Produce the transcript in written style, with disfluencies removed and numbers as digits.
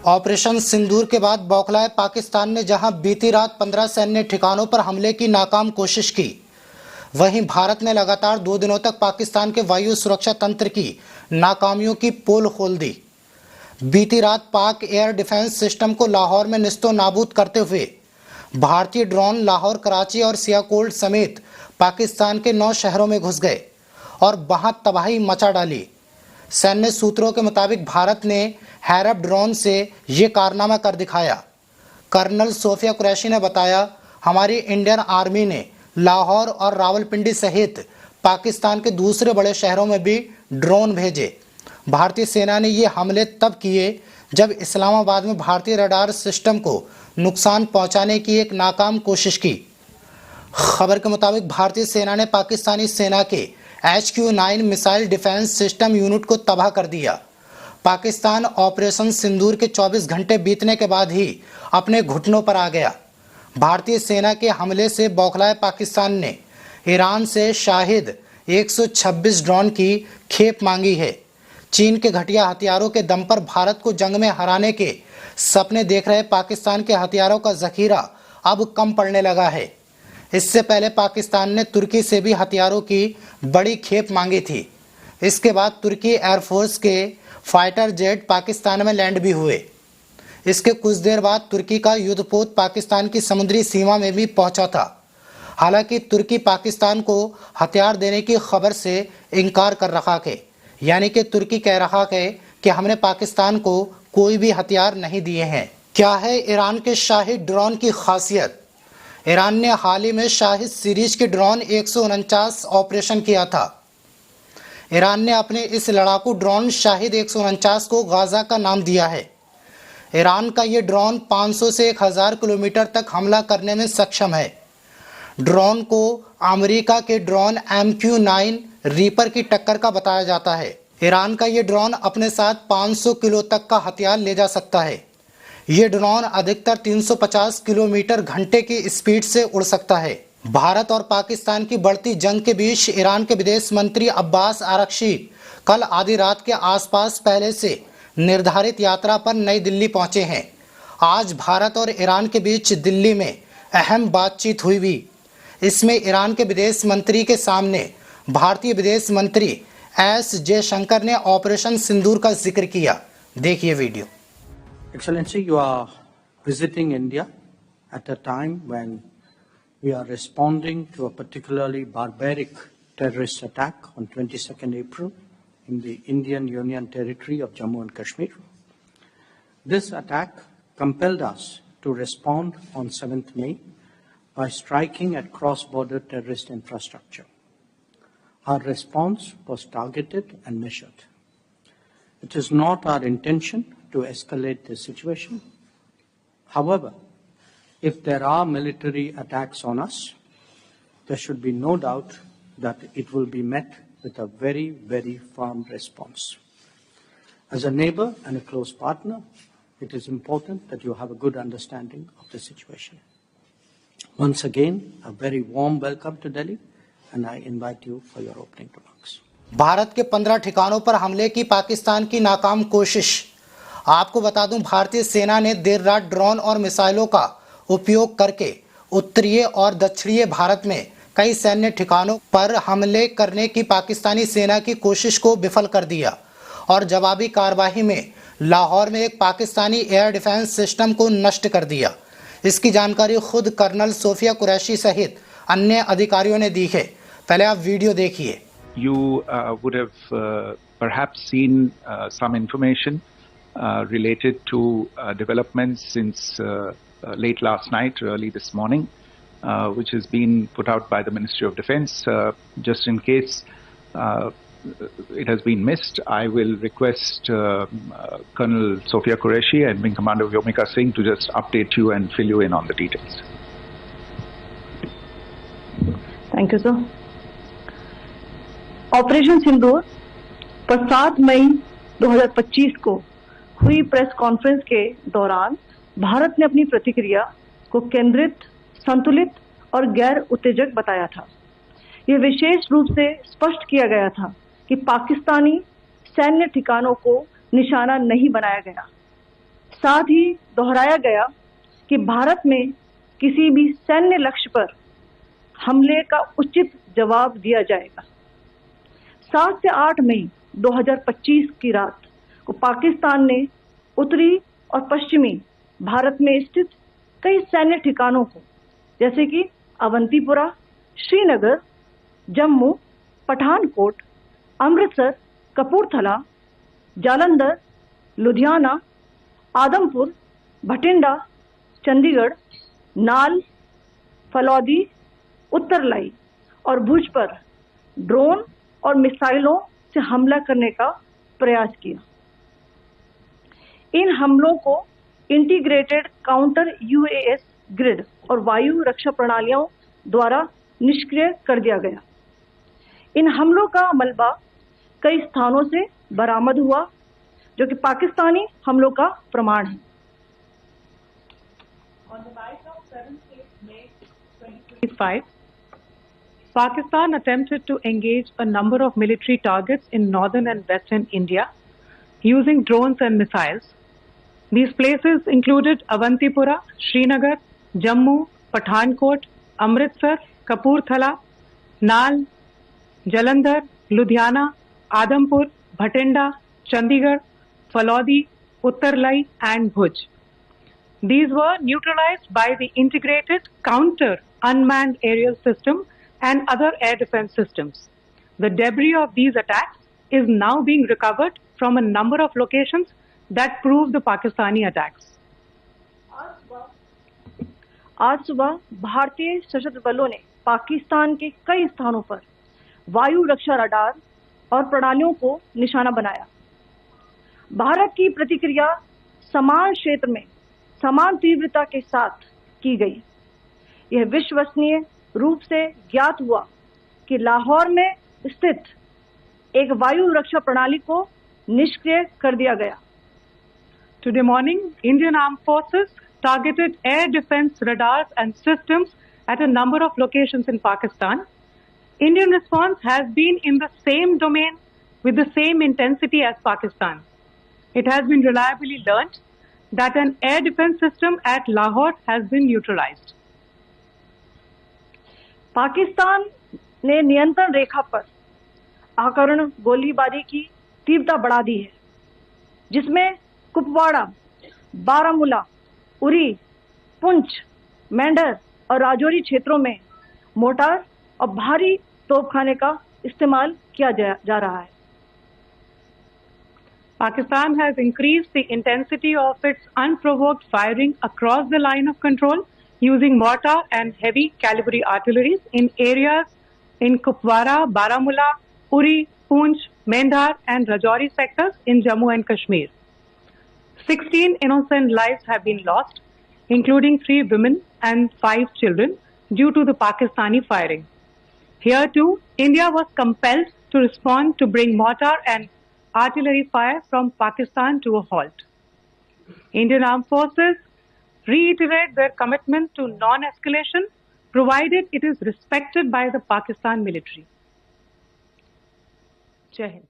Operation सिंदूर के बाद बौखलाए पाकिस्तान ने जहां बीती रात 15 सैन्य ठिकानों पर हमले की नाकाम कोशिश की, वहीं भारत ने लगातार 2 दिनों तक पाकिस्तान के वायु सुरक्षा तंत्र की नाकामियों की पोल खोल दी। बीती रात पाक एयर डिफेंस सिस्टम को लाहौर में निस्तो नाबूद करते हुए भारतीय ड्रोन लाहौर, कराची और सियालकोट समेत पाकिस्तान के 9 शहरों में घुस गए और वहां तबाही मचा डाली। सैन्य सूत्रों के मुताबिक भारत ने हैरप ड्रोन से ये कारनामा कर दिखाया। कर्नल सोफिया कुरैशी ने बताया, हमारी इंडियन आर्मी ने लाहौर और रावलपिंडी सहित पाकिस्तान के दूसरे बड़े शहरों में भी ड्रोन भेजे। भारतीय सेना ने ये हमले तब किए जब इस्लामाबाद में भारतीय रडार सिस्टम को नुकसान पहुंचाने की एक नाकाम कोशिश की। खबर के मुताबिक भारतीय सेना ने पाकिस्तानी सेना के HQ-9 missile defence system unit को तबाह कर दिया। पाकिस्तान ऑपरेशन सिंदूर के 24 घंटे बीतने के बाद ही अपने घुटनों पर आ गया। भारतीय सेना के हमले से बौखलाए पाकिस्तान ने ईरान से शाहिद 126 ड्रोन की खेप मांगी है। चीन के घटिया हथियारों के दम पर भारत को जंग में हराने के सपने देख रहे पाकिस्तान के हथियारों का जखीरा अब कम पड़ने लगा है। इससे पहले पाकिस्तान ने तुर्की से भी हथियारों की बड़ी खेप मांगी थी। इसके बाद तुर्की एयरफोर्स के फाइटर जेट पाकिस्तान में लैंड भी हुए। इसके कुछ देर बाद तुर्की का युद्धपोत पाकिस्तान की समुद्री सीमा में भी पहुंचा था। हालांकि तुर्की पाकिस्तान को हथियार देने की खबर से इनकार कर रहा है, यानी कि तुर्की कह रहा है कि हमने पाकिस्तान को कोई भी हथियार नहीं दिए हैं। क्या है ईरान के शाहिद ड्रोन की खासियत? ईरान ने हाल ही में शाहिद सीरीज के ड्रोन 149 ऑपरेशन किया था। ईरान ने अपने इस लड़ाकू ड्रोन शाहिद 149 को गाजा का नाम दिया है। ईरान का ये ड्रोन 500 से 1000 किलोमीटर तक हमला करने में सक्षम है। ड्रोन को अमेरिका के ड्रोन MQ-9 रीपर की टक्कर का बताया जाता है। ईरान का ये ड्रोन अपने साथ 500 किलो तक का हथियार ले जा सकता है। ये ड्रोन अधिकतर 350 किलोमीटर घंटे की स्पीड से उड़ सकता है। भारत और पाकिस्तान की बढ़ती जंग के बीच ईरान के विदेश मंत्री अब्बास आरक्ची कल आधी रात के आसपास पहले से निर्धारित यात्रा पर नई दिल्ली पहुंचे हैं। आज भारत और ईरान के बीच दिल्ली में अहम बातचीत हुई भी। इसमें ईरान के विदेश मंत्री के सामने भारतीय विदेश मंत्री S जयशंकर ने ऑपरेशन सिंदूर का जिक्र किया। देखिए video. Excellency, you are visiting India at a time when we are responding to a particularly barbaric terrorist attack on 22nd April in the Indian Union territory of Jammu and Kashmir. This attack compelled us to respond on 7th May by striking at cross-border terrorist infrastructure. Our response was targeted and measured. It is not our intention to escalate the situation. However, if there are military attacks on us, there should be no doubt that it will be met with a very, very firm response. As a neighbor and a close partner, it is important that you have a good understanding of the situation. Once again, a very warm welcome to Delhi, and I invite you for your opening remarks. Bharat के 15 ठिकानों पर हमले की पाकिस्तान की नाकाम कोशिश। आपको बता दूं, भारतीय सेना ने देर रात ड्रोन और मिसाइलों का उपयोग करके उत्तरीय और दक्षिणीय भारत में कई सैन्य ठिकानों पर हमले करने की पाकिस्तानी सेना की कोशिश को विफल कर दिया और जवाबी कार्रवाई में लाहौर में एक पाकिस्तानी एयर डिफेंस सिस्टम को नष्ट कर दिया। इसकी जानकारी खुद कर्नल सोफिया कुरैशी सहित अन्य अधिकारियों ने दी है। पहले आप वीडियो देखिए। You would have perhaps seen some information related to developments since late last night, early this morning, which has been put out by the Ministry of Defence. Just in case it has been missed, I will request Colonel Sophia Qureshi and Wing Commander Vyomika Singh to just update you and fill you in on the details. Thank you, sir. Operation Sindoor पर 7 मई 2025 को हुई press conference के दौरान भारत ने अपनी प्रतिक्रिया को केंद्रित, संतुलित और गैर उत्तेजक बताया था। यह विशेष रूप से स्पष्ट किया गया था कि पाकिस्तानी सैन्य ठिकानों को निशाना नहीं बनाया गया। साथ ही दोहराया गया कि भारत में किसी भी सैन्य लक्ष्य पर हमले का उचित जवाब दिया जाएगा। 7 से 8 मई 2025 की रात को पाकिस्तान ने उत्तरी और पश्चिमी भारत में स्थित कई सैन्य ठिकानों को, जैसे कि अवंतीपुरा, श्रीनगर, जम्मू, पठानकोट, अमृतसर, कपूरथला, जालंधर, लुधियाना, आदमपुर, भटिंडा, चंडीगढ़, नाल, फलौदी, उत्तरलाई और भुज पर ड्रोन और मिसाइलों से हमला करने का प्रयास किया। इन हमलों को इंटीग्रेटेड काउंटर यूएस ग्रिड और वायु रक्षा प्रणालियों द्वारा निष्क्रिय कर दिया गया। इन हमलों का मलबा कई स्थानों से बरामद हुआ, जो कि पाकिस्तानी हमलों का प्रमाण है। On the night of 7th May 2025, Pakistan attempted to engage a number of military targets in northern and western India using drones and missiles. These places included Avantipura, Srinagar, Jammu, Pathankot, Amritsar, Kapurthala, Nal, Jalandhar, Ludhiana, Adampur, Bhatinda, Chandigarh, Falodi, Uttarlai and Bhuj. These were neutralized by the integrated counter unmanned aerial system and other air defense systems. The debris of these attacks is now being recovered from a number of locations that prove the Pakistani attacks. आज सुबह भारतीय सशस्त्र बलों ने पाकिस्तान के कई स्थानों पर वायु रक्षा रडार और प्रणालियों को निशाना बनाया। भारत की प्रतिक्रिया समान क्षेत्र में समान तीव्रता के साथ की गई। यह विश्वसनीय रूप से ज्ञात हुआ कि लाहौर में स्थित एक वायु रक्षा प्रणाली को निष्क्रिय कर दिया गया। Today morning, Indian Armed Forces targeted air defense radars and systems at a number of locations in Pakistan. Indian response has been in the same domain with the same intensity as Pakistan. It has been reliably learnt that an air defense system at Lahore has been neutralized. Pakistan ने नियंत्रण रेखा पर आकरण गोलीबारी की तीव्रता बढ़ा दी है, जिसमें कुपवाड़ा, बारामूला, उरी, पुंछ, मेंढर और राजौरी क्षेत्रों में मोर्टार और भारी तोपखाने का इस्तेमाल किया जा रहा है। Pakistan has increased the intensity of its unprovoked firing across the line of control using mortar and heavy calibre artilleries in areas in Kupwara, Baramulla, Uri, Poonch, Mendhar and Rajouri sectors in Jammu and Kashmir. 16 innocent lives have been lost, including 3 women and 5 children, due to the Pakistani firing. Here too, India was compelled to respond to bring mortar and artillery fire from Pakistan to a halt. Indian Armed Forces reiterate their commitment to non-escalation, provided it is respected by the Pakistan military. Jai Hind.